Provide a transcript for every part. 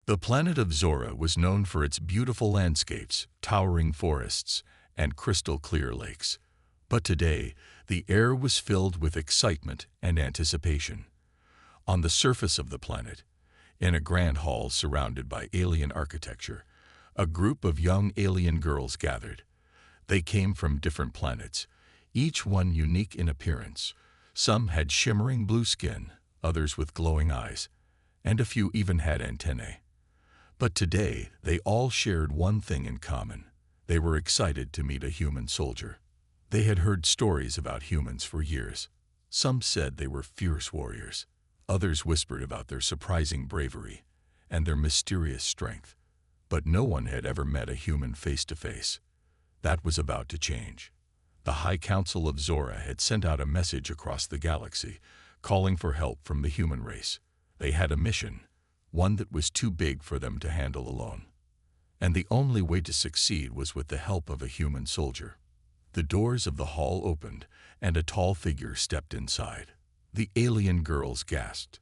The planet of Zora was known for its beautiful landscapes, towering forests, and crystal-clear lakes. But today, the air was filled with excitement and anticipation. On the surface of the planet, in a grand hall surrounded by alien architecture, a group of young alien girls gathered. They came from different planets, each one unique in appearance. Some had shimmering blue skin, others with glowing eyes, and a few even had antennae. But today, they all shared one thing in common. They were excited to meet a human soldier. They had heard stories about humans for years. Some said they were fierce warriors. Others whispered about their surprising bravery and their mysterious strength. But no one had ever met a human face to face. That was about to change. The High Council of Zora had sent out a message across the galaxy, calling for help from the human race. They had a mission, one that was too big for them to handle alone. And the only way to succeed was with the help of a human soldier. The doors of the hall opened, and a tall figure stepped inside. The alien girls gasped.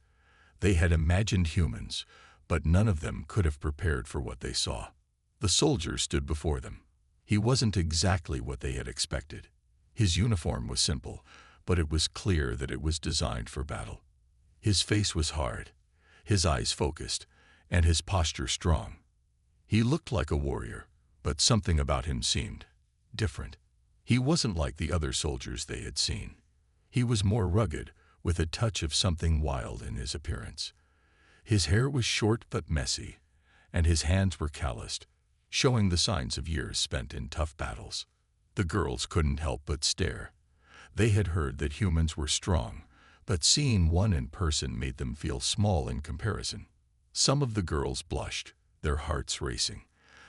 They had imagined humans, but none of them could have prepared for what they saw. The soldier stood before them. He wasn't exactly what they had expected. His uniform was simple, but it was clear that it was designed for battle. His face was hard, his eyes focused, and his posture strong. He looked like a warrior, but something about him seemed different. He wasn't like the other soldiers they had seen. He was more rugged, with a touch of something wild in his appearance. His hair was short but messy, and his hands were calloused, showing the signs of years spent in tough battles. The girls couldn't help but stare. They had heard that humans were strong, but seeing one in person made them feel small in comparison. Some of the girls blushed, their hearts racing.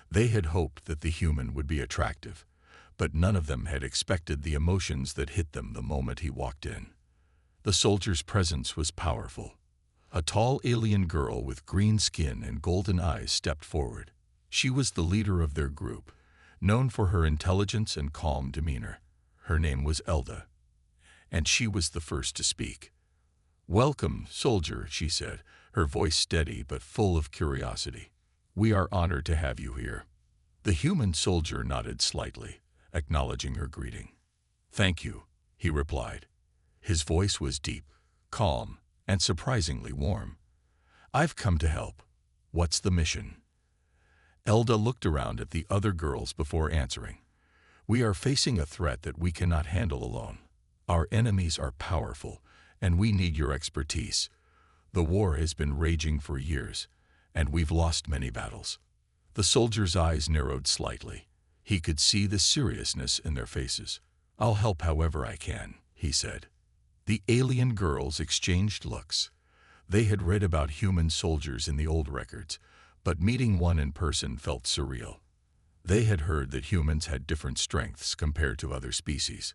They had hoped that the human would be attractive, but none of them had expected the emotions that hit them the moment he walked in. The soldier's presence was powerful. A tall alien girl with green skin and golden eyes stepped forward. She was the leader of their group, known for her intelligence and calm demeanor. Her name was Elda, and she was the first to speak. "Welcome, soldier," she said, her voice steady but full of curiosity. "We are honored to have you here." The human soldier nodded slightly, acknowledging her greeting. "Thank you," he replied. His voice was deep, calm, and surprisingly warm. "I've come to help. What's the mission?" Elda looked around at the other girls before answering. "We are facing a threat that we cannot handle alone. Our enemies are powerful, and we need your expertise. The war has been raging for years, and we've lost many battles." The soldier's eyes narrowed slightly. He could see the seriousness in their faces. "I'll help however I can," he said. The alien girls exchanged looks. They had read about human soldiers in the old records, but meeting one in person felt surreal. They had heard that humans had different strengths compared to other species.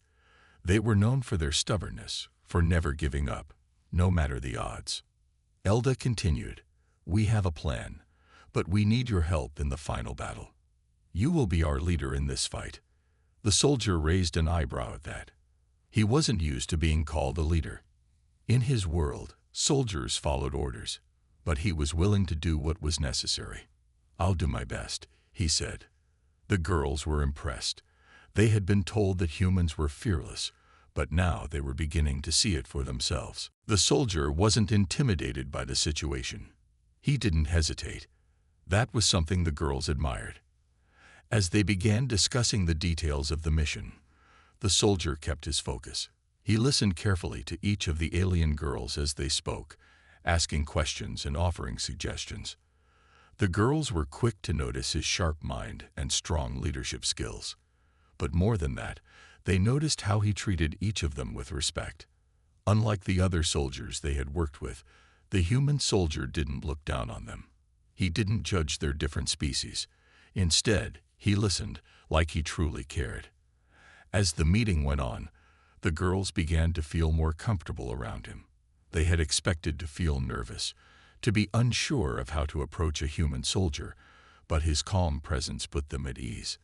They were known for their stubbornness, for never giving up, no matter the odds. Elda continued, "We have a plan, but we need your help in the final battle. You will be our leader in this fight." The soldier raised an eyebrow at that. He wasn't used to being called a leader. In his world, soldiers followed orders, but he was willing to do what was necessary. "I'll do my best," he said. The girls were impressed. They had been told that humans were fearless, but now they were beginning to see it for themselves. The soldier wasn't intimidated by the situation. He didn't hesitate. That was something the girls admired. As they began discussing the details of the mission, the soldier kept his focus. He listened carefully to each of the alien girls as they spoke, asking questions and offering suggestions. The girls were quick to notice his sharp mind and strong leadership skills. But more than that, they noticed how he treated each of them with respect. Unlike the other soldiers they had worked with, the human soldier didn't look down on them. He didn't judge their different species. Instead, he listened like he truly cared. As the meeting went on, the girls began to feel more comfortable around him. They had expected to feel nervous, to be unsure of how to approach a human soldier, but his calm presence put them at ease.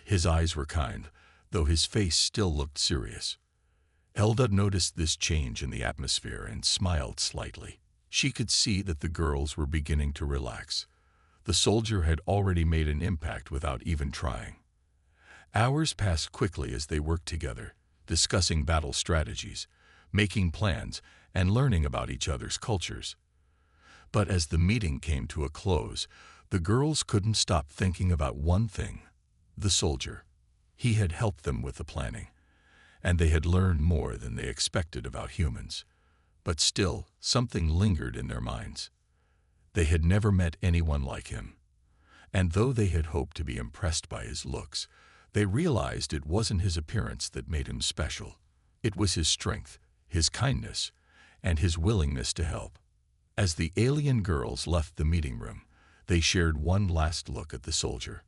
His eyes were kind, though his face still looked serious. Elda noticed this change in the atmosphere and smiled slightly. She could see that the girls were beginning to relax. The soldier had already made an impact without even trying. Hours passed quickly as they worked together, discussing battle strategies, making plans, and learning about each other's cultures. But as the meeting came to a close, the girls couldn't stop thinking about one thing: the soldier. He had helped them with the planning, and they had learned more than they expected about humans. But still, something lingered in their minds. They had never met anyone like him. And though they had hoped to be impressed by his looks, they realized it wasn't his appearance that made him special. It was his strength, his kindness, and his willingness to help. As the alien girls left the meeting room, they shared one last look at the soldier.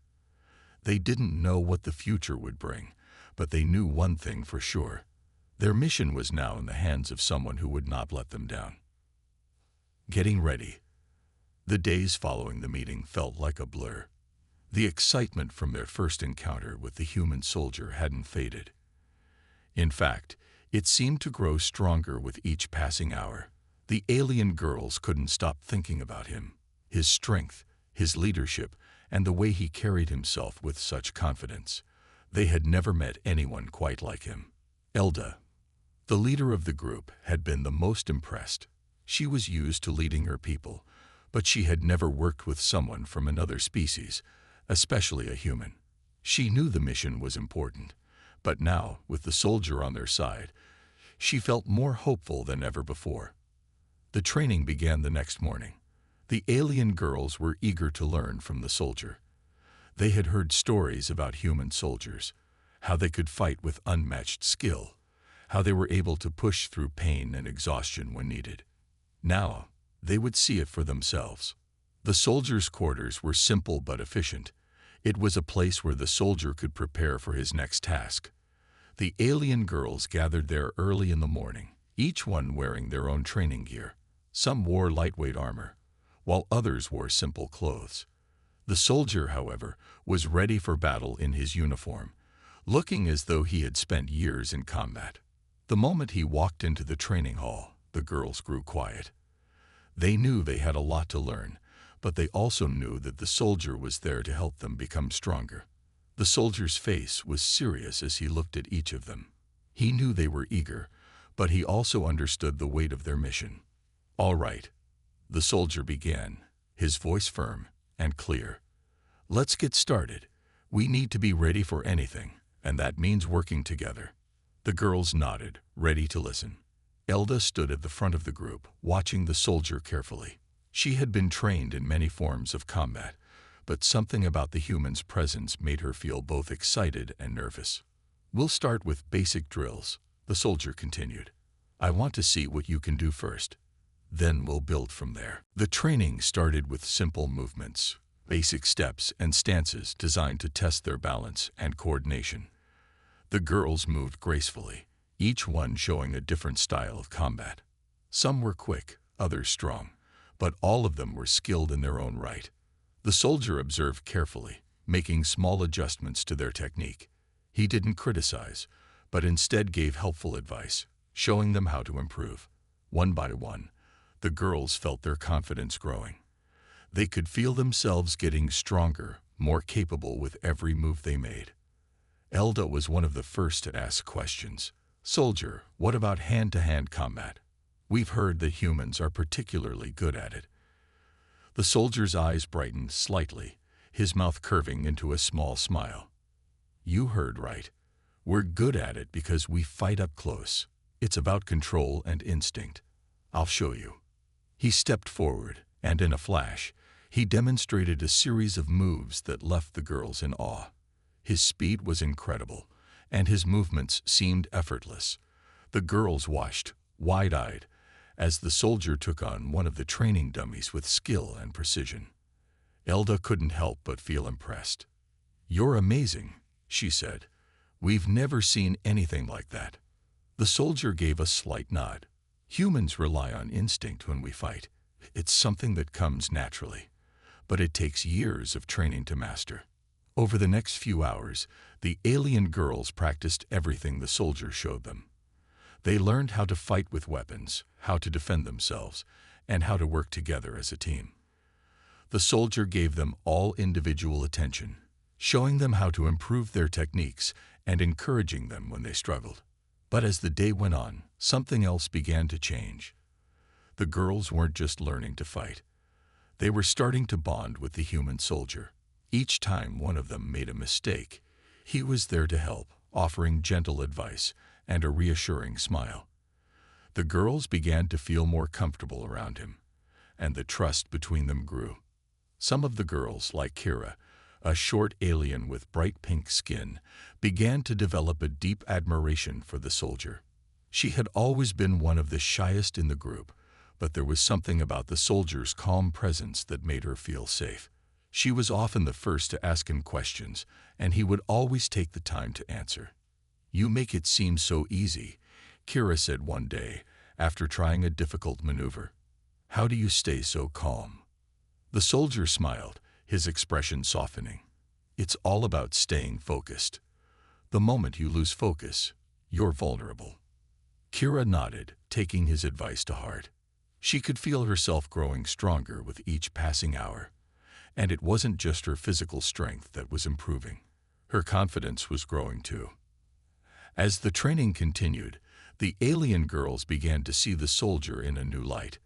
They didn't know what the future would bring, but they knew one thing for sure: their mission was now in the hands of someone who would not let them down. Getting ready. The days following the meeting felt like a blur. The excitement from their first encounter with the human soldier hadn't faded. In fact, it seemed to grow stronger with each passing hour. The alien girls couldn't stop thinking about him, his strength, his leadership, and the way he carried himself with such confidence. They had never met anyone quite like him. Elda, the leader of the group, had been the most impressed. She was used to leading her people, but she had never worked with someone from another species, especially a human. She knew the mission was important, but now, with the soldier on their side, she felt more hopeful than ever before. The training began the next morning. The alien girls were eager to learn from the soldier. They had heard stories about human soldiers, how they could fight with unmatched skill, how they were able to push through pain and exhaustion when needed. Now, they would see it for themselves. The soldiers' quarters were simple but efficient. It was a place where the soldier could prepare for his next task. The alien girls gathered there early in the morning, each one wearing their own training gear. Some wore lightweight armor, while others wore simple clothes. The soldier, however, was ready for battle in his uniform, looking as though he had spent years in combat. The moment he walked into the training hall, the girls grew quiet. They knew they had a lot to learn, but they also knew that the soldier was there to help them become stronger. The soldier's face was serious as he looked at each of them. He knew they were eager, but he also understood the weight of their mission. "All right," the soldier began, his voice firm and clear. "Let's get started. We need to be ready for anything, and that means working together." The girls nodded, ready to listen. Elda stood at the front of the group, watching the soldier carefully. She had been trained in many forms of combat, but something about the human's presence made her feel both excited and nervous. "We'll start with basic drills," the soldier continued. "I want to see what you can do first. Then we'll build from there." The training started with simple movements, basic steps and stances designed to test their balance and coordination. The girls moved gracefully, each one showing a different style of combat. Some were quick, others strong, but all of them were skilled in their own right. The soldier observed carefully, making small adjustments to their technique. He didn't criticize, but instead gave helpful advice, showing them how to improve. One by one, the girls felt their confidence growing. They could feel themselves getting stronger, more capable with every move they made. Elda was one of the first to ask questions. "Soldier, what about hand-to-hand combat? We've heard that humans are particularly good at it." The soldier's eyes brightened slightly, his mouth curving into a small smile. "You heard right. We're good at it because we fight up close. It's about control and instinct. I'll show you." He stepped forward, and in a flash, he demonstrated a series of moves that left the girls in awe. His speed was incredible, and his movements seemed effortless. The girls watched, wide-eyed, as the soldier took on one of the training dummies with skill and precision. Elda couldn't help but feel impressed. "You're amazing," she said. "We've never seen anything like that." The soldier gave a slight nod. "Humans rely on instinct when we fight. It's something that comes naturally, but it takes years of training to master." Over the next few hours, the alien girls practiced everything the soldier showed them. They learned how to fight with weapons, how to defend themselves, and how to work together as a team. The soldier gave them all individual attention, showing them how to improve their techniques and encouraging them when they struggled. But as the day went on, something else began to change. The girls weren't just learning to fight. They were starting to bond with the human soldier. Each time one of them made a mistake, he was there to help, offering gentle advice and a reassuring smile. The girls began to feel more comfortable around him, and the trust between them grew. Some of the girls, like Kira, a short alien with bright pink skin, began to develop a deep admiration for the soldier. She had always been one of the shyest in the group, but there was something about the soldier's calm presence that made her feel safe. She was often the first to ask him questions, and he would always take the time to answer. "You make it seem so easy," Kira said one day, after trying a difficult maneuver. "How do you stay so calm?" The soldier smiled, his expression softening. "It's all about staying focused. The moment you lose focus, you're vulnerable." Kira nodded, taking his advice to heart. She could feel herself growing stronger with each passing hour. And it wasn't just her physical strength that was improving. Her confidence was growing too. As the training continued, the alien girls began to see the soldier in a new light.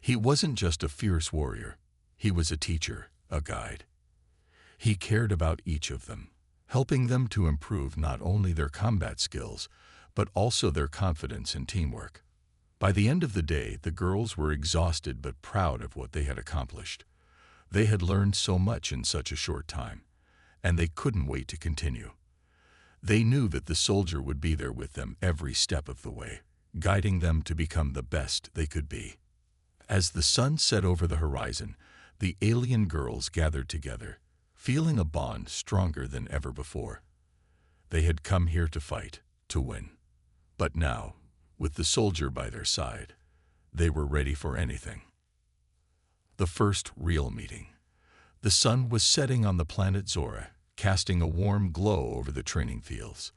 He wasn't just a fierce warrior. He was a teacher, a guide. He cared about each of them, helping them to improve not only their combat skills, but also their confidence and teamwork. By the end of the day, the girls were exhausted but proud of what they had accomplished. They had learned so much in such a short time, and they couldn't wait to continue. They knew that the soldier would be there with them every step of the way, guiding them to become the best they could be. As the sun set over the horizon, the alien girls gathered together, feeling a bond stronger than ever before. They had come here to fight, to win. But now, with the soldier by their side, they were ready for anything. The first real meeting. The sun was setting on the planet Zora, casting a warm glow over the training fields.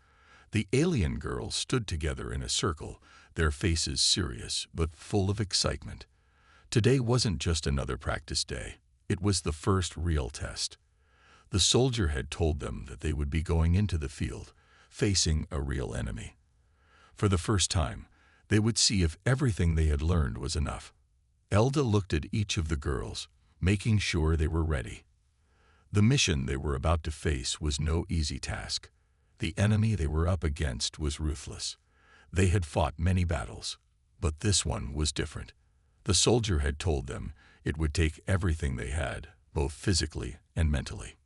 The alien girls stood together in a circle, their faces serious but full of excitement. Today wasn't just another practice day. It was the first real test. The soldier had told them that they would be going into the field, facing a real enemy. For the first time, they would see if everything they had learned was enough. Elda looked at each of the girls, making sure they were ready. The mission they were about to face was no easy task. The enemy they were up against was ruthless. They had fought many battles, but this one was different. The soldier had told them it would take everything they had, both physically and mentally.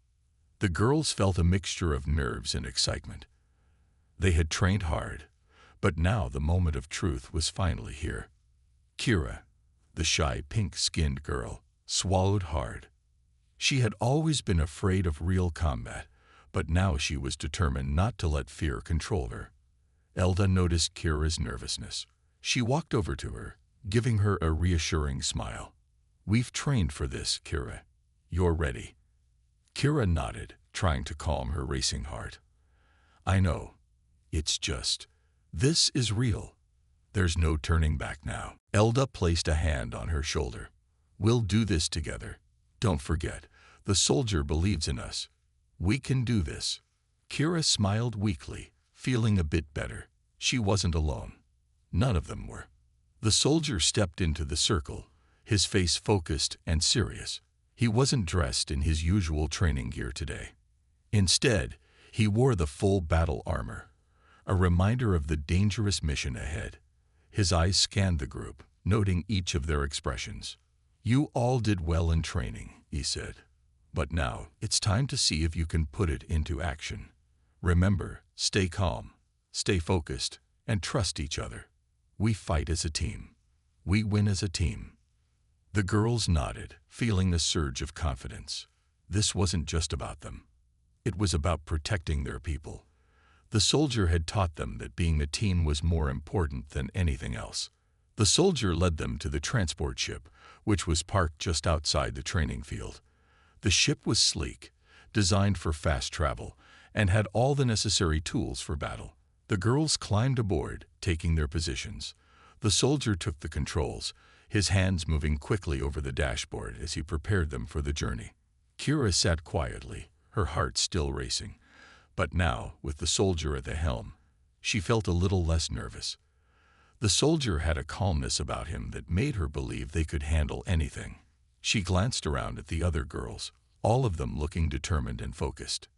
The girls felt a mixture of nerves and excitement. They had trained hard, but now the moment of truth was finally here. Kira, the shy pink-skinned girl, swallowed hard. She had always been afraid of real combat, but now she was determined not to let fear control her. Elda noticed Kira's nervousness. She walked over to her, giving her a reassuring smile. "We've trained for this, Kira. You're ready." Kira nodded, trying to calm her racing heart. "I know. It's just, this is real. There's no turning back now." Elda placed a hand on her shoulder. "We'll do this together. Don't forget, the soldier believes in us. We can do this." Kira smiled weakly, feeling a bit better. She wasn't alone. None of them were. The soldier stepped into the circle, his face focused and serious. He wasn't dressed in his usual training gear today. Instead, he wore the full battle armor, a reminder of the dangerous mission ahead. His eyes scanned the group, noting each of their expressions. "You all did well in training," he said. "But now it's time to see if you can put it into action. Remember, stay calm, stay focused, and trust each other. We fight as a team. We win as a team." The girls nodded, feeling a surge of confidence. This wasn't just about them. It was about protecting their people. The soldier had taught them that being a team was more important than anything else. The soldier led them to the transport ship, which was parked just outside the training field. The ship was sleek, designed for fast travel, and had all the necessary tools for battle. The girls climbed aboard, taking their positions. The soldier took the controls, his hands moving quickly over the dashboard as he prepared them for the journey. Kira sat quietly, her heart still racing. But now, with the soldier at the helm, she felt a little less nervous. The soldier had a calmness about him that made her believe they could handle anything. She glanced around at the other girls, all of them looking determined and focused.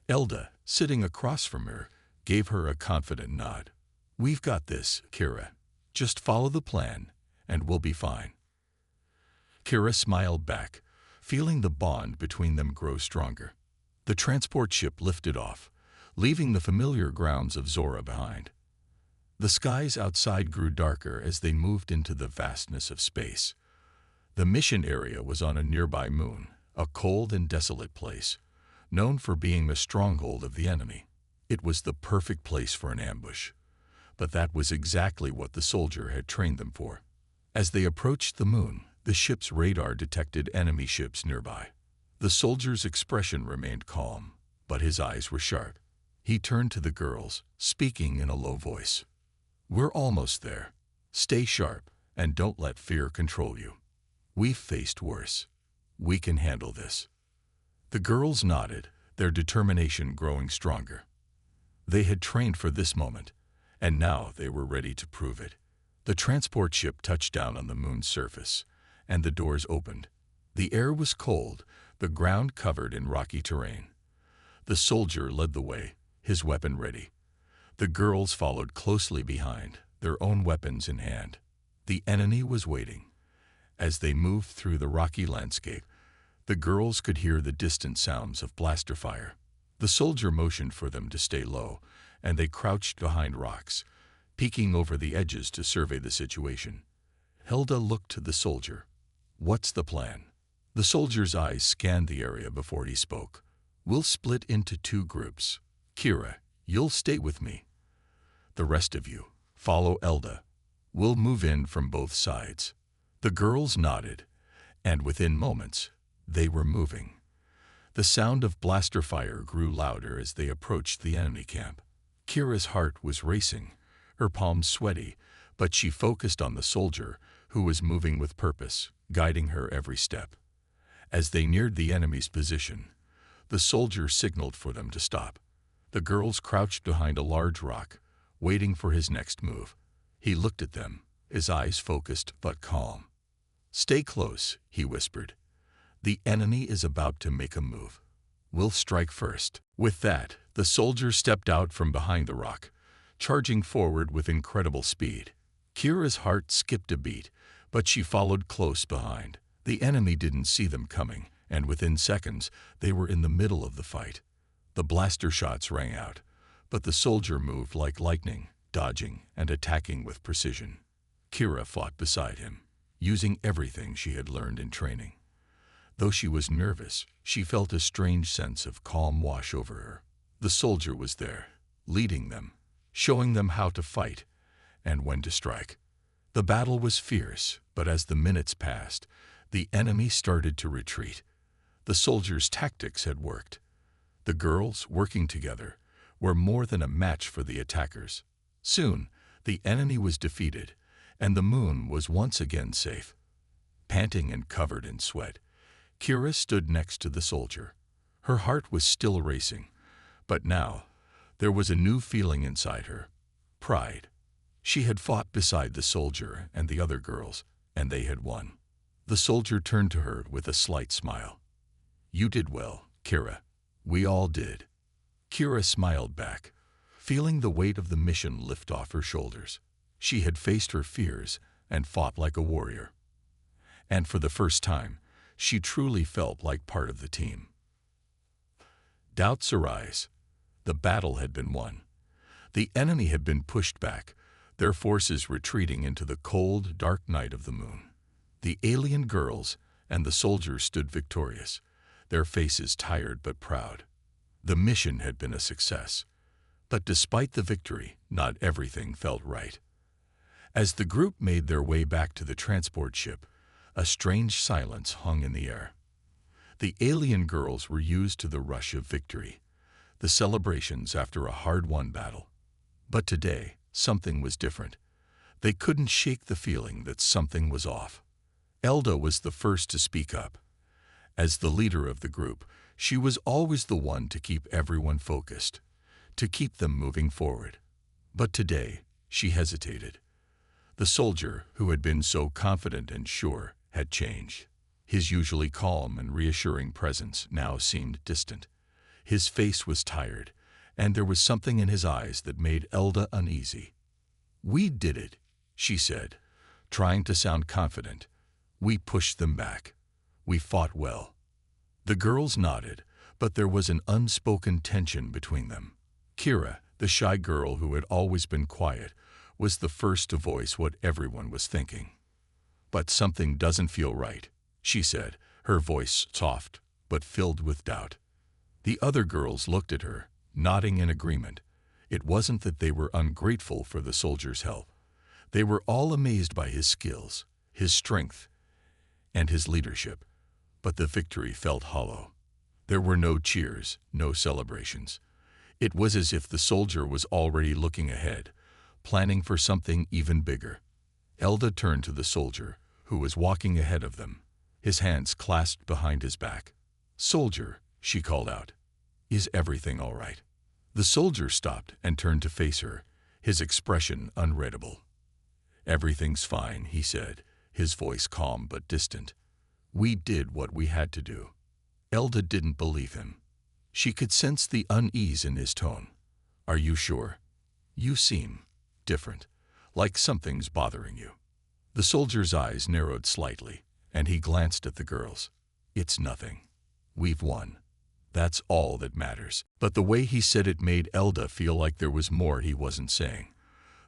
Elda, sitting across from her, gave her a confident nod. "We've got this, Kira. Just follow the plan, and we'll be fine." Kira smiled back, feeling the bond between them grow stronger. The transport ship lifted off, leaving the familiar grounds of Zora behind. The skies outside grew darker as they moved into the vastness of space. The mission area was on a nearby moon, a cold and desolate place, known for being the stronghold of the enemy. It was the perfect place for an ambush, but that was exactly what the soldier had trained them for. As they approached the moon, the ship's radar detected enemy ships nearby. The soldier's expression remained calm, but his eyes were sharp. He turned to the girls, speaking in a low voice. "We're almost there. Stay sharp, and don't let fear control you. We've faced worse. We can handle this." The girls nodded, their determination growing stronger. They had trained for this moment, and now they were ready to prove it. The transport ship touched down on the moon's surface, and the doors opened. The air was cold, the ground covered in rocky terrain. The soldier led the way, his weapon ready. The girls followed closely behind, their own weapons in hand. The enemy was waiting. As they moved through the rocky landscape, the girls could hear the distant sounds of blaster fire. The soldier motioned for them to stay low, and they crouched behind rocks, peeking over the edges to survey the situation. Hilda looked to the soldier. "What's the plan?" The soldier's eyes scanned the area before he spoke. "We'll split into 2 groups. Kira, you'll stay with me. The rest of you, follow Elda. We'll move in from both sides." The girls nodded, and within moments, they were moving. The sound of blaster fire grew louder as they approached the enemy camp. Kira's heart was racing, her palms sweaty, but she focused on the soldier, who was moving with purpose, guiding her every step. As they neared the enemy's position, the soldier signaled for them to stop. The girls crouched behind a large rock, waiting for his next move. He looked at them, his eyes focused but calm. "Stay close," he whispered. "The enemy is about to make a move. We'll strike first." With that, the soldier stepped out from behind the rock, charging forward with incredible speed. Kira's heart skipped a beat, but she followed close behind. The enemy didn't see them coming, and within seconds, they were in the middle of the fight. The blaster shots rang out, but the soldier moved like lightning, dodging and attacking with precision. Kira fought beside him, using everything she had learned in training. Though she was nervous, she felt a strange sense of calm wash over her. The soldier was there, leading them, showing them how to fight and when to strike. The battle was fierce, but as the minutes passed, the enemy started to retreat. The soldiers' tactics had worked. The girls, working together, were more than a match for the attackers. Soon, the enemy was defeated, and the moon was once again safe. Panting and covered in sweat, Kira stood next to the soldier. Her heart was still racing, but now there was a new feeling inside her: pride. She had fought beside the soldier and the other girls, and they had won. The soldier turned to her with a slight smile. "You did well, Kira. We all did." Kira smiled back, feeling the weight of the mission lift off her shoulders. She had faced her fears and fought like a warrior. And for the first time, she truly felt like part of the team. Doubts arise. The battle had been won. The enemy had been pushed back, their forces retreating into the cold, dark night of the moon. The alien girls and the soldiers stood victorious, their faces tired but proud. The mission had been a success. But despite the victory, not everything felt right. As the group made their way back to the transport ship, a strange silence hung in the air. The alien girls were used to the rush of victory, the celebrations after a hard-won battle. But today, something was different. They couldn't shake the feeling that something was off. Elda was the first to speak up. As the leader of the group, she was always the one to keep everyone focused, to keep them moving forward. But today, she hesitated. The soldier, who had been so confident and sure, had changed. His usually calm and reassuring presence now seemed distant. His face was tired, and there was something in his eyes that made Elda uneasy. "We did it," she said, trying to sound confident. "We pushed them back. We fought well." The girls nodded, but there was an unspoken tension between them. Kira, the shy girl who had always been quiet, was the first to voice what everyone was thinking. "But something doesn't feel right," she said, her voice soft but filled with doubt. The other girls looked at her, nodding in agreement. It wasn't that they were ungrateful for the soldier's help. They were all amazed by his skills, his strength, and his leadership. But the victory felt hollow. There were no cheers, no celebrations. It was as if the soldier was already looking ahead, planning for something even bigger. Elda turned to the soldier, who was walking ahead of them, his hands clasped behind his back. "Soldier," she called out, "is everything all right?" The soldier stopped and turned to face her, his expression unreadable. "Everything's fine," he said, his voice calm but distant. "We did what we had to do." Elda didn't believe him. She could sense the unease in his tone. "Are you sure? You seem different, like something's bothering you." The soldier's eyes narrowed slightly, and he glanced at the girls. "It's nothing. We've won. That's all that matters." But the way he said it made Elda feel like there was more he wasn't saying.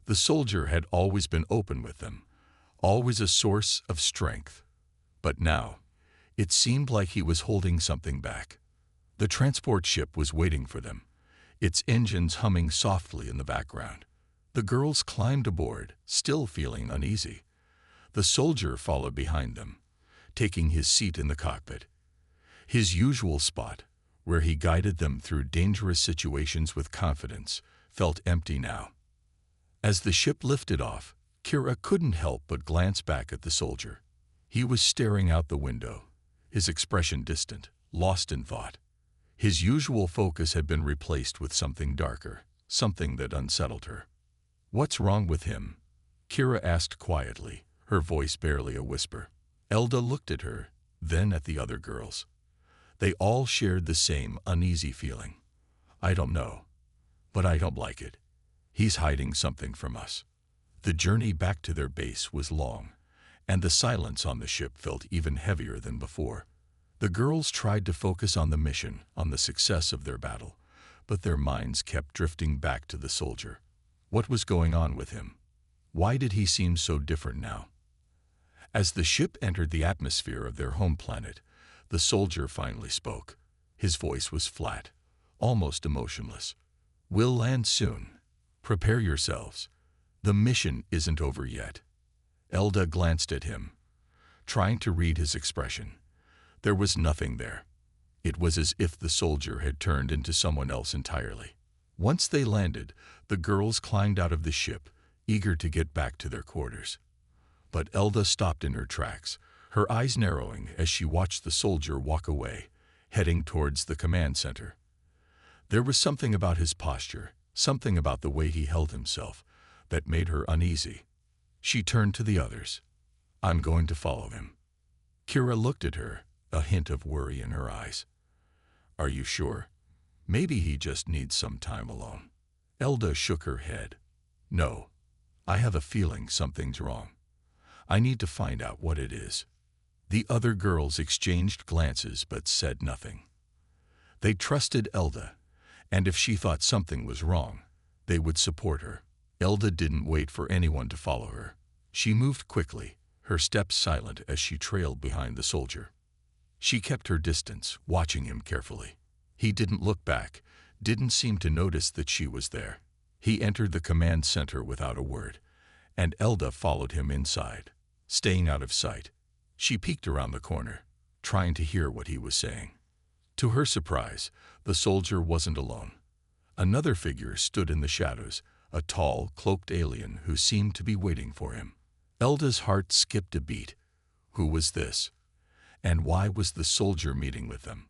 The soldier had always been open with them, always a source of strength. But now, it seemed like he was holding something back. The transport ship was waiting for them, its engines humming softly in the background. The girls climbed aboard, still feeling uneasy. The soldier followed behind them, taking his seat in the cockpit. His usual spot, where he guided them through dangerous situations with confidence, felt empty now. As the ship lifted off, Kira couldn't help but glance back at the soldier. He was staring out the window, his expression distant, lost in thought. His usual focus had been replaced with something darker, something that unsettled her. "What's wrong with him?" Kira asked quietly, her voice barely a whisper. Elda looked at her, then at the other girls. They all shared the same uneasy feeling. "I don't know, but I don't like it. He's hiding something from us." The journey back to their base was long, and the silence on the ship felt even heavier than before. The girls tried to focus on the mission, on the success of their battle, but their minds kept drifting back to the soldier. What was going on with him? Why did he seem so different now? As the ship entered the atmosphere of their home planet, the soldier finally spoke. His voice was flat, almost emotionless. "We'll land soon. Prepare yourselves. The mission isn't over yet." Elda glanced at him, trying to read his expression. There was nothing there. It was as if the soldier had turned into someone else entirely. Once they landed, the girls climbed out of the ship, eager to get back to their quarters. But Elda stopped in her tracks, her eyes narrowing as she watched the soldier walk away, heading towards the command center. There was something about his posture, something about the way he held himself, that made her uneasy. She turned to the others. "I'm going to follow him." Kira looked at her, a hint of worry in her eyes. "Are you sure? Maybe he just needs some time alone." Elda shook her head. "No, I have a feeling something's wrong. I need to find out what it is." The other girls exchanged glances but said nothing. They trusted Elda, and if she thought something was wrong, they would support her. Elda didn't wait for anyone to follow her. She moved quickly, her steps silent as she trailed behind the soldier. She kept her distance, watching him carefully. He didn't look back, didn't seem to notice that she was there. He entered the command center without a word, and Elda followed him inside, staying out of sight. She peeked around the corner, trying to hear what he was saying. To her surprise, the soldier wasn't alone. Another figure stood in the shadows, a tall, cloaked alien who seemed to be waiting for him. Elda's heart skipped a beat. Who was this? And why was the soldier meeting with them?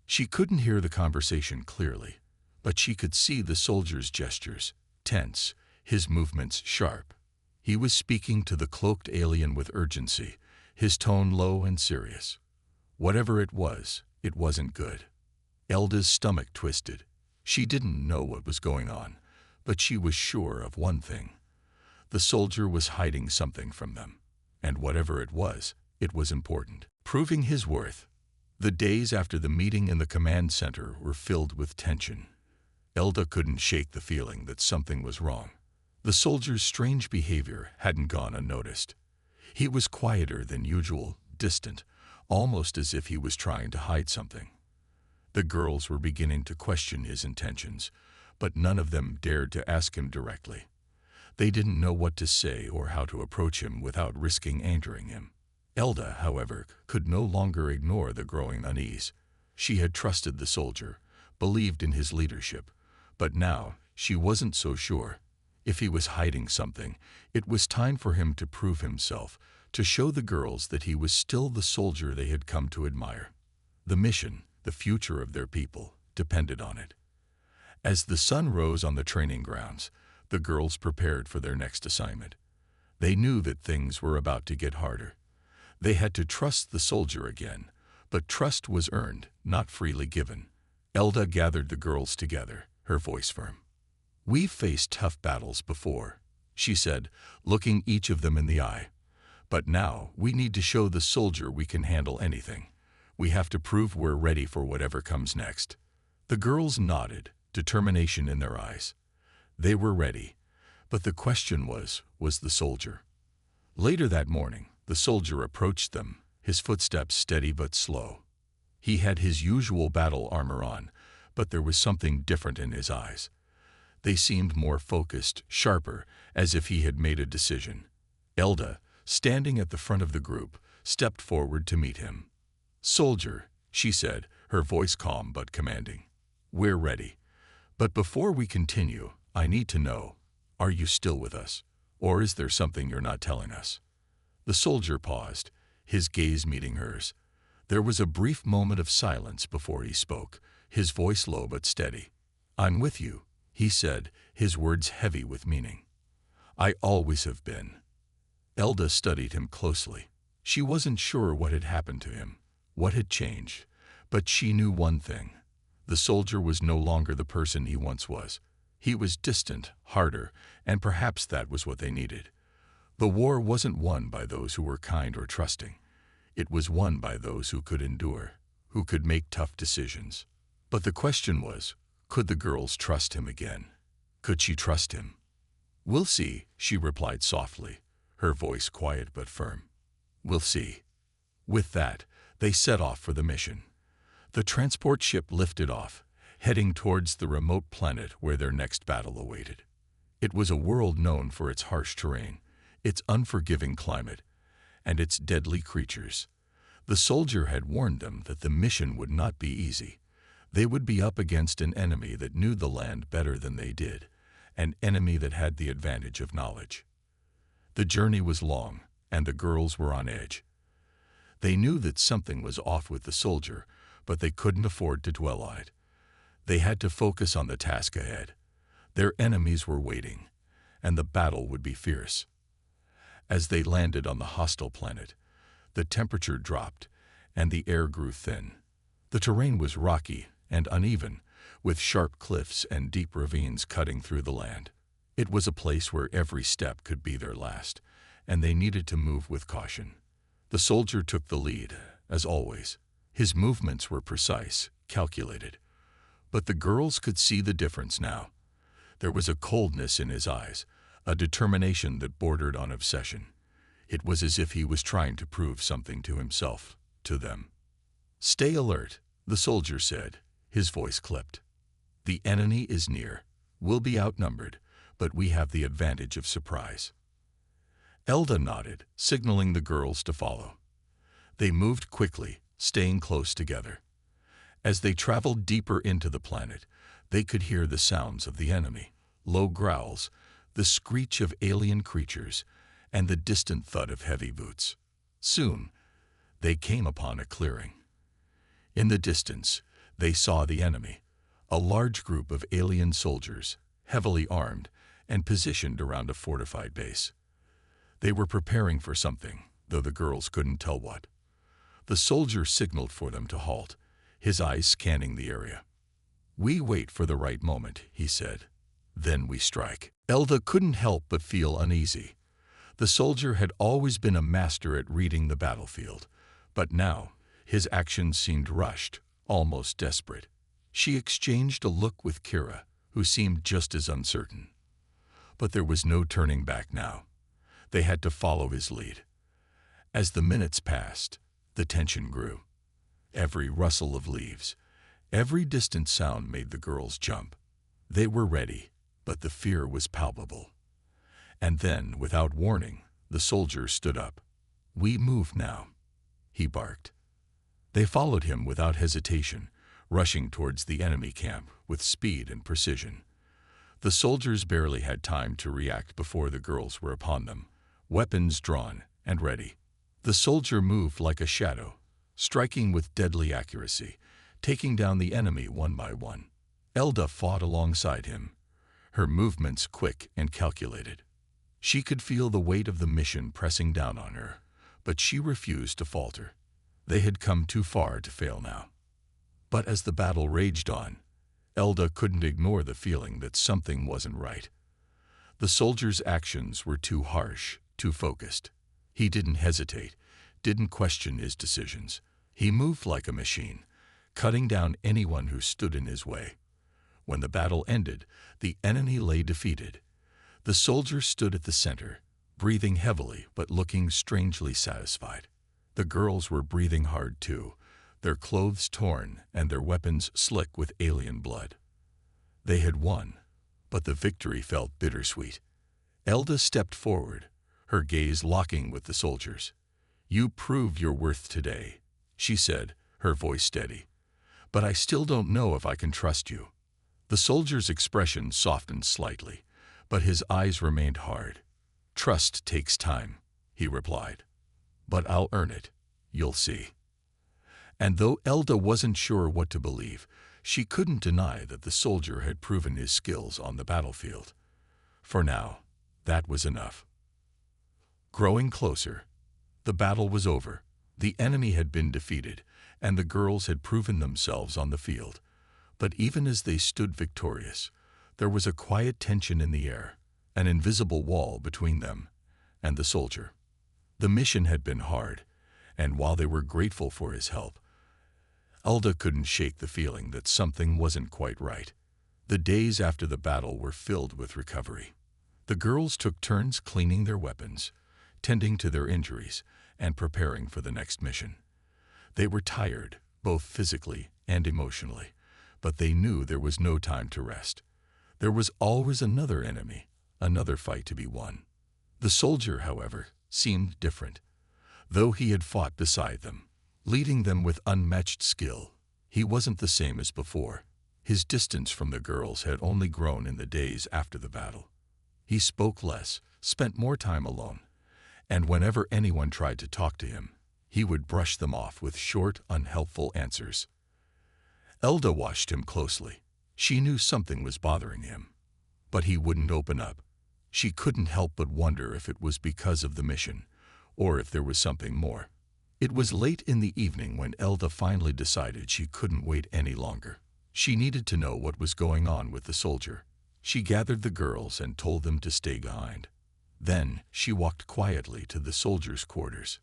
She couldn't hear the conversation clearly, but she could see the soldier's gestures, tense, his movements sharp. He was speaking to the cloaked alien with urgency, his tone low and serious. Whatever it wasn't good. Elda's stomach twisted. She didn't know what was going on, but she was sure of one thing. The soldier was hiding something from them, and whatever it was important. Proving his worth. The days after the meeting in the command center were filled with tension. Elda couldn't shake the feeling that something was wrong. The soldier's strange behavior hadn't gone unnoticed. He was quieter than usual, distant, almost as if he was trying to hide something. The girls were beginning to question his intentions, but none of them dared to ask him directly. They didn't know what to say or how to approach him without risking angering him. Elda, however, could no longer ignore the growing unease. She had trusted the soldier, believed in his leadership, but now she wasn't so sure. If he was hiding something, it was time for him to prove himself, to show the girls that he was still the soldier they had come to admire. The mission, the future of their people, depended on it. As the sun rose on the training grounds, the girls prepared for their next assignment. They knew that things were about to get harder. They had to trust the soldier again, but trust was earned, not freely given. Elda gathered the girls together, her voice firm. "We've faced tough battles before," she said, looking each of them in the eye. "But now we need to show the soldier we can handle anything. We have to prove we're ready for whatever comes next." The girls nodded, determination in their eyes. They were ready, but the question was the soldier? Later that morning, the soldier approached them, his footsteps steady but slow. He had his usual battle armor on, but there was something different in his eyes. They seemed more focused, sharper, as if he had made a decision. Elda, standing at the front of the group, stepped forward to meet him. "Soldier," she said, her voice calm but commanding. "We're ready. But before we continue, I need to know, are you still with us? Or is there something you're not telling us?" The soldier paused, his gaze meeting hers. There was a brief moment of silence before he spoke, his voice low but steady. "I'm with you," he said, his words heavy with meaning. "I always have been." Elda studied him closely. She wasn't sure what had happened to him, what had changed, but she knew one thing. The soldier was no longer the person he once was. He was distant, harder, and perhaps that was what they needed. The war wasn't won by those who were kind or trusting. It was won by those who could endure, who could make tough decisions. But the question was, could the girls trust him again? Could she trust him? "We'll see," she replied softly, her voice quiet but firm. "We'll see." With that, they set off for the mission. The transport ship lifted off, heading towards the remote planet where their next battle awaited. It was a world known for its harsh terrain, its unforgiving climate, and its deadly creatures. The soldier had warned them that the mission would not be easy. They would be up against an enemy that knew the land better than they did, an enemy that had the advantage of knowledge. The journey was long, and the girls were on edge. They knew that something was off with the soldier, but they couldn't afford to dwell on it. They had to focus on the task ahead. Their enemies were waiting, and the battle would be fierce. As they landed on the hostile planet, the temperature dropped, and the air grew thin. The terrain was rocky and uneven, with sharp cliffs and deep ravines cutting through the land. It was a place where every step could be their last, and they needed to move with caution. The soldier took the lead, as always. His movements were precise, calculated. But the girls could see the difference now. There was a coldness in his eyes, a determination that bordered on obsession. It was as if he was trying to prove something to himself, to them. "Stay alert," the soldier said, his voice clipped. "The enemy is near. We'll be outnumbered, but we have the advantage of surprise." Elda nodded, signaling the girls to follow. They moved quickly, staying close together. As they traveled deeper into the planet, they could hear the sounds of the enemy, low growls, the screech of alien creatures, and the distant thud of heavy boots. Soon, they came upon a clearing. In the distance, they saw the enemy, a large group of alien soldiers, heavily armed and positioned around a fortified base. They were preparing for something, though the girls couldn't tell what. The soldier signaled for them to halt, his eyes scanning the area. "We wait for the right moment," he said. "Then we strike." Elda couldn't help but feel uneasy. The soldier had always been a master at reading the battlefield, but now his actions seemed rushed, almost desperate. She exchanged a look with Kira, who seemed just as uncertain. But there was no turning back now. They had to follow his lead. As the minutes passed, the tension grew. Every rustle of leaves, every distant sound made the girls jump. They were ready, but the fear was palpable. And then, without warning, the soldier stood up. "We move now," he barked. They followed him without hesitation, rushing towards the enemy camp with speed and precision. The soldiers barely had time to react before the girls were upon them, weapons drawn and ready. The soldier moved like a shadow, striking with deadly accuracy, taking down the enemy one by one. Elda fought alongside him, her movements quick and calculated. She could feel the weight of the mission pressing down on her, but she refused to falter. They had come too far to fail now. But as the battle raged on, Elda couldn't ignore the feeling that something wasn't right. The soldier's actions were too harsh, too focused. He didn't hesitate, didn't question his decisions. He moved like a machine, cutting down anyone who stood in his way. When the battle ended, the enemy lay defeated. The soldier stood at the center, breathing heavily but looking strangely satisfied. The girls were breathing hard too, their clothes torn and their weapons slick with alien blood. They had won, but the victory felt bittersweet. Elda stepped forward, her gaze locking with the soldiers. "You proved your worth today," she said, her voice steady. "But I still don't know if I can trust you." The soldier's expression softened slightly, but his eyes remained hard. "Trust takes time," he replied. "But I'll earn it. You'll see." And though Elda wasn't sure what to believe, she couldn't deny that the soldier had proven his skills on the battlefield. For now, that was enough. Growing closer, the battle was over. The enemy had been defeated, and the girls had proven themselves on the field. But even as they stood victorious, there was a quiet tension in the air, an invisible wall between them and the soldier. The mission had been hard, and while they were grateful for his help, Elda couldn't shake the feeling that something wasn't quite right. The days after the battle were filled with recovery. The girls took turns cleaning their weapons, tending to their injuries, and preparing for the next mission. They were tired, both physically and emotionally, but they knew there was no time to rest. There was always another enemy, another fight to be won. The soldier, however, seemed different. Though he had fought beside them, leading them with unmatched skill, he wasn't the same as before. His distance from the girls had only grown in the days after the battle. He spoke less, spent more time alone, and whenever anyone tried to talk to him, he would brush them off with short, unhelpful answers. Elda watched him closely. She knew something was bothering him, but he wouldn't open up. She couldn't help but wonder if it was because of the mission, or if there was something more. It was late in the evening when Elda finally decided she couldn't wait any longer. She needed to know what was going on with the soldier. She gathered the girls and told them to stay behind. Then she walked quietly to the soldiers' quarters.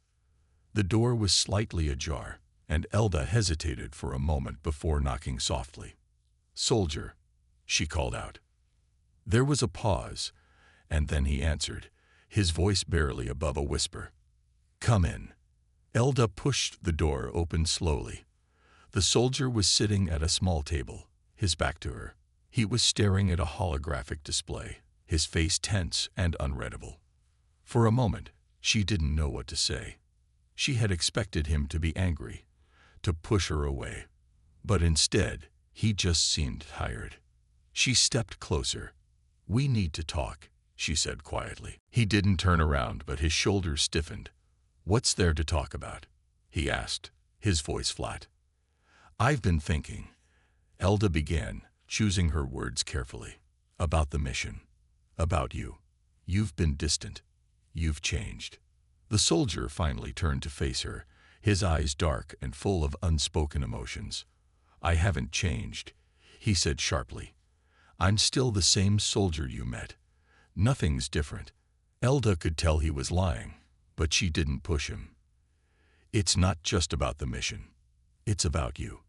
The door was slightly ajar, and Elda hesitated for a moment before knocking softly. "Soldier," she called out. There was a pause, and then he answered, his voice barely above a whisper. "Come in." Elda pushed the door open slowly. The soldier was sitting at a small table, his back to her. He was staring at a holographic display, his face tense and unreadable. For a moment, she didn't know what to say. She had expected him to be angry, to push her away. But instead, he just seemed tired. She stepped closer. "We need to talk," she said quietly. He didn't turn around, but his shoulders stiffened. "What's there to talk about?" he asked, his voice flat. "I've been thinking," Elda began, choosing her words carefully, "about the mission. About you. You've been distant. You've changed." The soldier finally turned to face her, his eyes dark and full of unspoken emotions. "I haven't changed," he said sharply. "I'm still the same soldier you met. Nothing's different." Elda could tell he was lying, but she didn't push him. "It's not just about the mission. It's about you.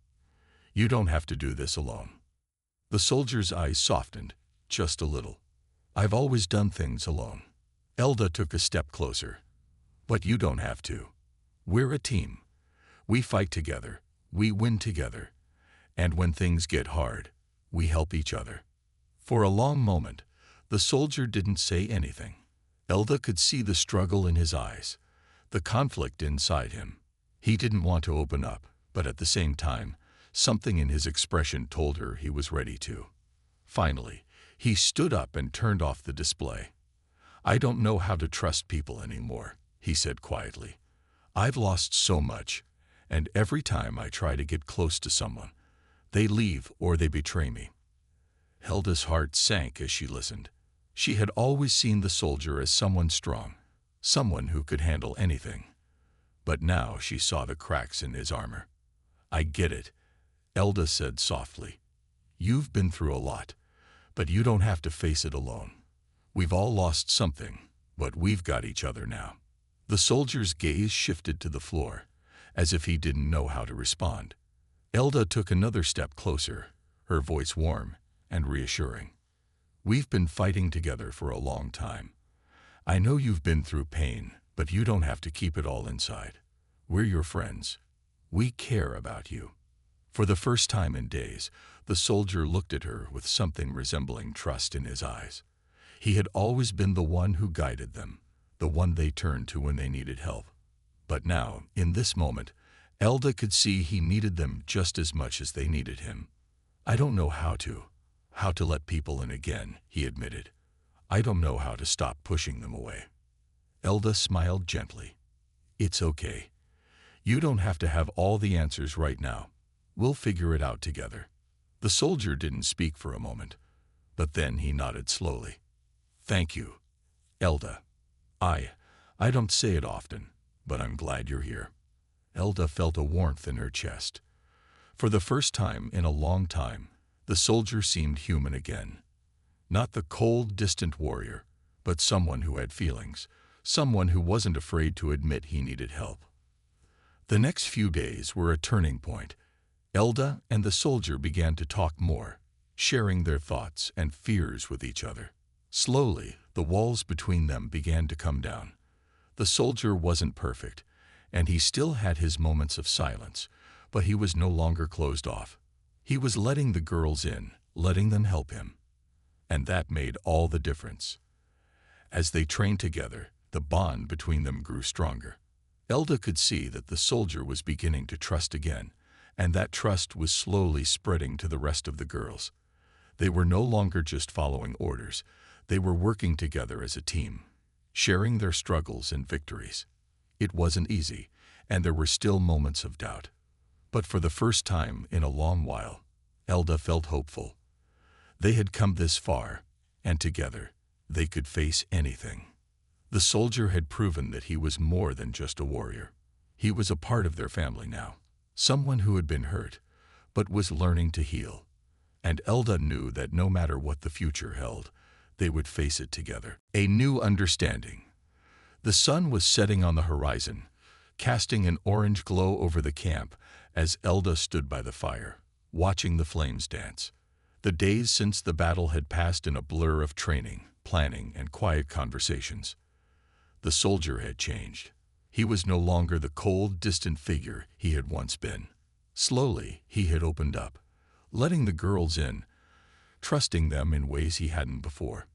You don't have to do this alone." The soldier's eyes softened, just a little. "I've always done things alone." Elda took a step closer. "But you don't have to. We're a team. We fight together, we win together, and when things get hard, we help each other." For a long moment, the soldier didn't say anything. Elda could see the struggle in his eyes, the conflict inside him. He didn't want to open up, but at the same time, something in his expression told her he was ready to. Finally, he stood up and turned off the display. "I don't know how to trust people anymore," he said quietly. "I've lost so much, and every time I try to get close to someone, they leave or they betray me." Hilda's heart sank as she listened. She had always seen the soldier as someone strong, someone who could handle anything. But now she saw the cracks in his armor. "I get it," Elda said softly. "You've been through a lot, but you don't have to face it alone. We've all lost something, but we've got each other now." The soldier's gaze shifted to the floor, as if he didn't know how to respond. Elda took another step closer, her voice warm and reassuring. "We've been fighting together for a long time. I know you've been through pain, but you don't have to keep it all inside. We're your friends. We care about you." For the first time in days, the soldier looked at her with something resembling trust in his eyes. He had always been the one who guided them, the one they turned to when they needed help. But now, in this moment, Elda could see he needed them just as much as they needed him. "I don't know how to let people in again," he admitted. "I don't know how to stop pushing them away." Elda smiled gently. "It's okay. You don't have to have all the answers right now. We'll figure it out together." The soldier didn't speak for a moment, but then he nodded slowly. "Thank you, Elda. I don't say it often, but I'm glad you're here." Elda felt a warmth in her chest. For the first time in a long time, the soldier seemed human again. Not the cold, distant warrior, but someone who had feelings, someone who wasn't afraid to admit he needed help. The next few days were a turning point. Elda and the soldier began to talk more, sharing their thoughts and fears with each other. Slowly, the walls between them began to come down. The soldier wasn't perfect, and he still had his moments of silence, but he was no longer closed off. He was letting the girls in, letting them help him. And that made all the difference. As they trained together, the bond between them grew stronger. Elda could see that the soldier was beginning to trust again, and that trust was slowly spreading to the rest of the girls. They were no longer just following orders. They were working together as a team, sharing their struggles and victories. It wasn't easy, and there were still moments of doubt. But for the first time in a long while, Elda felt hopeful. They had come this far, and together, they could face anything. The soldier had proven that he was more than just a warrior. He was a part of their family now, someone who had been hurt, but was learning to heal. And Elda knew that no matter what the future held, they would face it together. A new understanding. The sun was setting on the horizon, casting an orange glow over the camp as Elda stood by the fire, watching the flames dance. The days since the battle had passed in a blur of training, planning, and quiet conversations. The soldier had changed. He was no longer the cold, distant figure he had once been. Slowly, he had opened up, letting the girls in, trusting them in ways he hadn't before.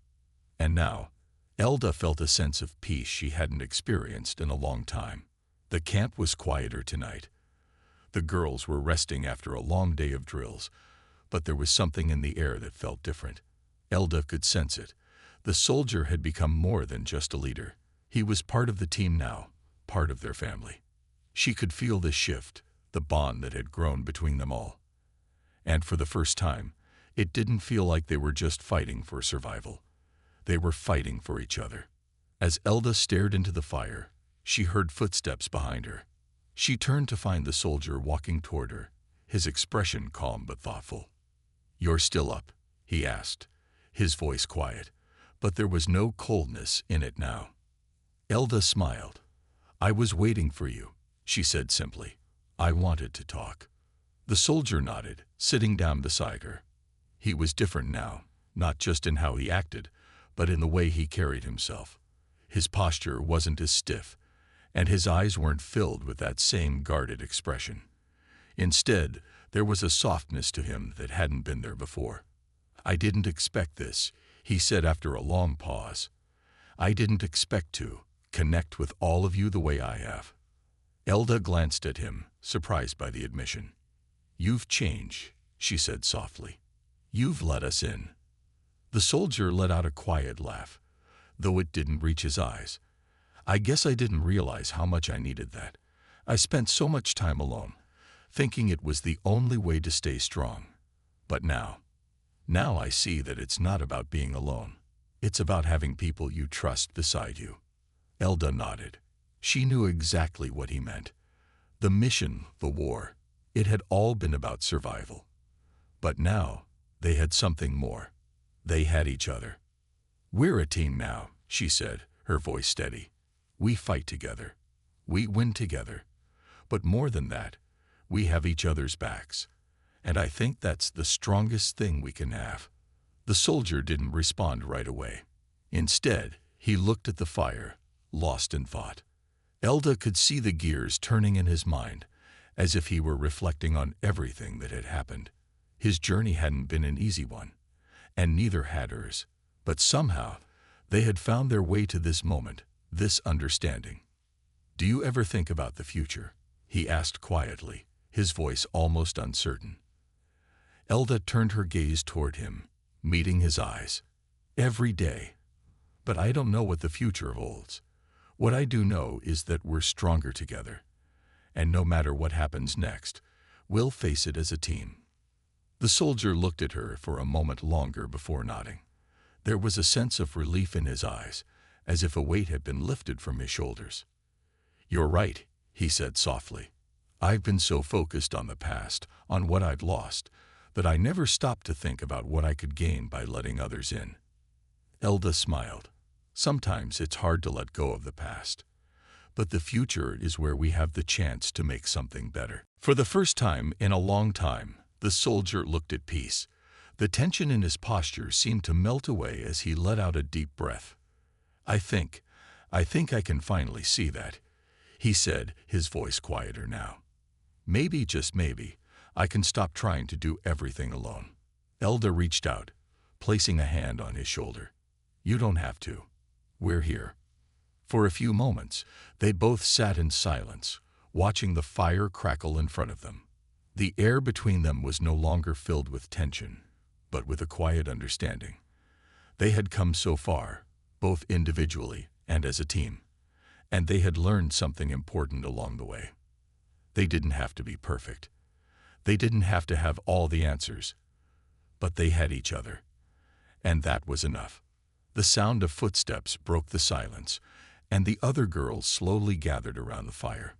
And now, Elda felt a sense of peace she hadn't experienced in a long time. The camp was quieter tonight. The girls were resting after a long day of drills, but there was something in the air that felt different. Elda could sense it. The soldier had become more than just a leader. He was part of the team now, part of their family. She could feel the shift, the bond that had grown between them all. And for the first time, it didn't feel like they were just fighting for survival. They were fighting for each other. As Elda stared into the fire, she heard footsteps behind her. She turned to find the soldier walking toward her, his expression calm but thoughtful. "You're still up?" he asked, his voice quiet, but there was no coldness in it now. Elda smiled. "I was waiting for you," she said simply. "I wanted to talk." The soldier nodded, sitting down beside her. He was different now, not just in how he acted, but in the way he carried himself. His posture wasn't as stiff, and his eyes weren't filled with that same guarded expression. Instead, there was a softness to him that hadn't been there before. "I didn't expect this," he said after a long pause. "I didn't expect to connect with all of you the way I have." Elda glanced at him, surprised by the admission. "You've changed," she said softly. "You've let us in." The soldier let out a quiet laugh, though it didn't reach his eyes. "I guess I didn't realize how much I needed that. I spent so much time alone, thinking it was the only way to stay strong. But now I see that it's not about being alone. It's about having people you trust beside you." Elda nodded. She knew exactly what he meant. The mission, the war, it had all been about survival. But now, they had something more. They had each other. "We're a team now," she said, her voice steady. "We fight together. We win together. But more than that, we have each other's backs. And I think that's the strongest thing we can have." The soldier didn't respond right away. Instead, he looked at the fire, lost in thought. Elda could see the gears turning in his mind, as if he were reflecting on everything that had happened. His journey hadn't been an easy one, and neither had hers. But somehow, they had found their way to this moment, this understanding. "Do you ever think about the future?" he asked quietly, his voice almost uncertain. Elda turned her gaze toward him, meeting his eyes. "Every day. But I don't know what the future holds. What I do know is that we're stronger together. And no matter what happens next, we'll face it as a team." The soldier looked at her for a moment longer before nodding. There was a sense of relief in his eyes, as if a weight had been lifted from his shoulders. "You're right," he said softly. "I've been so focused on the past, on what I'd lost, that I never stopped to think about what I could gain by letting others in." Elda smiled. "Sometimes it's hard to let go of the past. But the future is where we have the chance to make something better." For the first time in a long time, the soldier looked at peace. The tension in his posture seemed to melt away as he let out a deep breath. I think I can finally see that," he said, his voice quieter now. "Maybe, just maybe, I can stop trying to do everything alone." Elda reached out, placing a hand on his shoulder. "You don't have to. We're here." For a few moments, they both sat in silence, watching the fire crackle in front of them. The air between them was no longer filled with tension, but with a quiet understanding. They had come so far, both individually and as a team, and they had learned something important along the way. They didn't have to be perfect. They didn't have to have all the answers, but they had each other, and that was enough. The sound of footsteps broke the silence, and the other girls slowly gathered around the fire.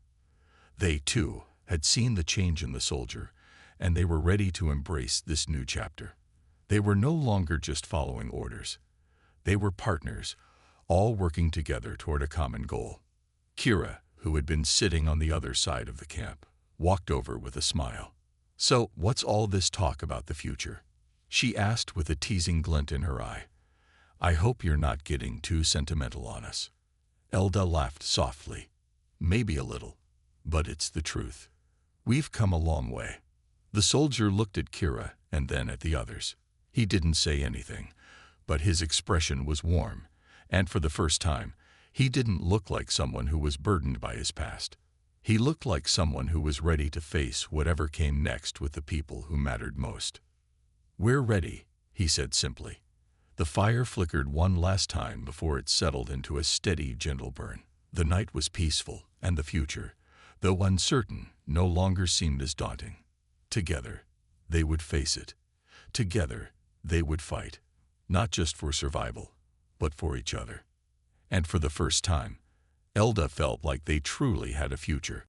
They, too, had seen the change in the soldier, and they were ready to embrace this new chapter. They were no longer just following orders. They were partners, all working together toward a common goal. Kira, who had been sitting on the other side of the camp, walked over with a smile. "So, what's all this talk about the future?" she asked with a teasing glint in her eye. "I hope you're not getting too sentimental on us." Elda laughed softly. "Maybe a little, but it's the truth. We've come a long way." The soldier looked at Kira and then at the others. He didn't say anything, but his expression was warm, and for the first time, he didn't look like someone who was burdened by his past. He looked like someone who was ready to face whatever came next with the people who mattered most. "We're ready," he said simply. The fire flickered one last time before it settled into a steady, gentle burn. The night was peaceful, and the future, though uncertain, no longer seemed as daunting. Together, they would face it. Together, they would fight, not just for survival, but for each other. And for the first time, Elda felt like they truly had a future.